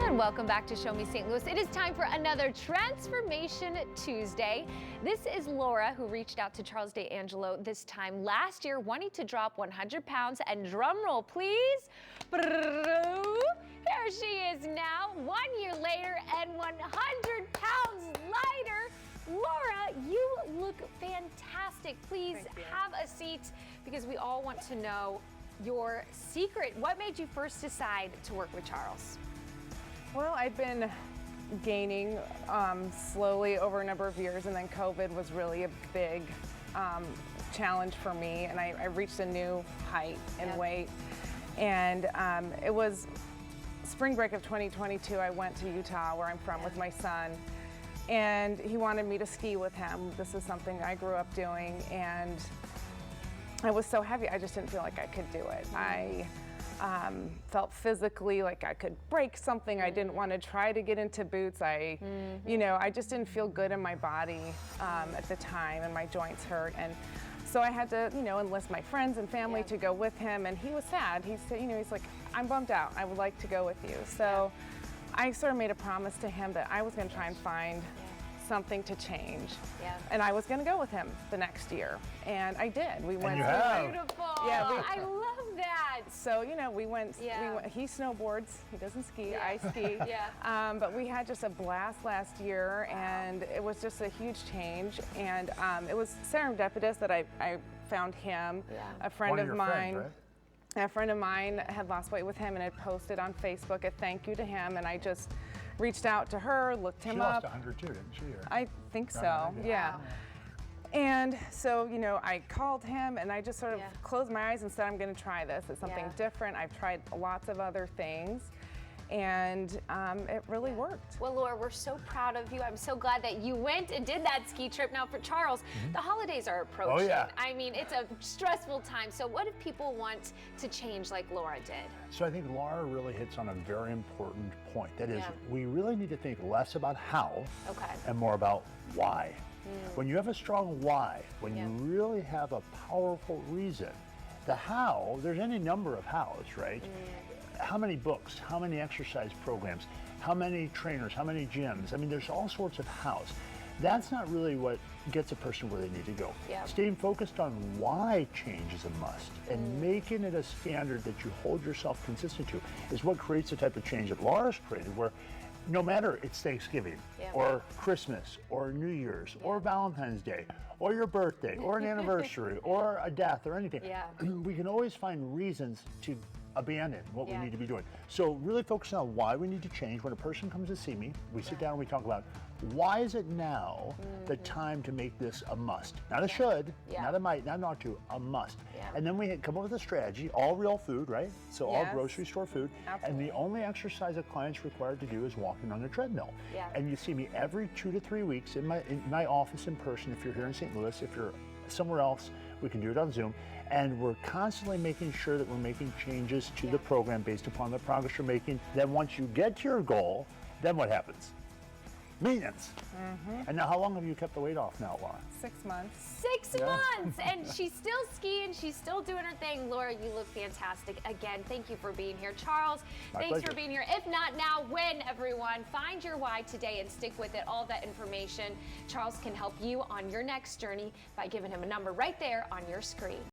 and welcome back to Show Me St. Louis. It is time for another Transformation Tuesday. This is Laura, who reached out to Charles DeAngelo this time last year, wanting to drop 100 pounds. And drum roll, please. Here she is now, 1 year later and 100 pounds lighter. Laura, you look fantastic. Please have a seat because we all want to know your secret. What made you first decide to work with Charles? Well, I've been gaining slowly over a number of years, and then COVID was really a big challenge for me, and I reached a new height and weight. And it was spring break of 2022. I went to Utah, where I'm from, with my son, and he wanted me to ski with him. This is something I grew up doing, and I was so heavy, I just didn't feel like I could do it. I felt physically like I could break something. I didn't want to try to get into boots. You know, I just didn't feel good in my body at the time, and my joints hurt. And so I had to, you know, enlist my friends and family to go with him. And he was sad. He said, you know, he's like, I'm bummed out. I would like to go with you. So I sort of made a promise to him that I was going to try and find something to change. And I was going to go with him the next year. And I did. We went. Beautiful. Yeah, I love that. So, you know, we went, he snowboards, he doesn't ski, I ski. But we had just a blast last year, and it was just a huge change. And it was serendipitous that I found him. A friend of mine. A friend of mine had lost weight with him and had posted on Facebook a thank you to him, and I just reached out to her, looked him up. She lost 100 too, didn't she? Or? I think so, yeah. And so, you know, I called him, and I just sort of closed my eyes and said, I'm going to try this. It's something different. I've tried lots of other things, and it really worked. Well, Laura, we're so proud of you. I'm so glad that you went and did that ski trip. Now, for Charles, the holidays are approaching. Oh, yeah. I mean, it's a stressful time. So what if people want to change like Laura did? So I think Laura really hits on a very important point. That is, we really need to think less about how and more about why. When you have a strong why, when you really have a powerful reason, the how, there's any number of hows, right? How many books, how many exercise programs, how many trainers, how many gyms? I mean, there's all sorts of hows. That's not really what gets a person where they need to go. Staying focused on why change is a must and making it a standard that you hold yourself consistent to is what creates the type of change that Laura's created, where no matter it's Thanksgiving or Christmas or New Year's or Valentine's Day or your birthday or an anniversary or a death or anything, we can always find reasons to abandon what we need to be doing. So really focusing on why we need to change. When a person comes to see me, we sit down and we talk about why is it now the time to make this a must? Not a should, not a might, not an ought to, a must. And then we come up with a strategy, all real food, right? So all grocery store food. And the only exercise a client's required to do is walking on the treadmill. And you see me every 2 to 3 weeks in my office in person if you're here in St. Louis. If you're somewhere else, we can do it on Zoom. And we're constantly making sure that we're making changes to the program based upon the progress you're making. Then once you get to your goal, then what happens? Maintenance. And now, how long have you kept the weight off now, Laura? 6 months. 6 months, and she's still skiing, she's still doing her thing. Laura, you look fantastic. Again, thank you for being here. Charles, thanks for being here. If not now, when, everyone? Find your why today and stick with it. All that information, Charles can help you on your next journey by giving him a number right there on your screen.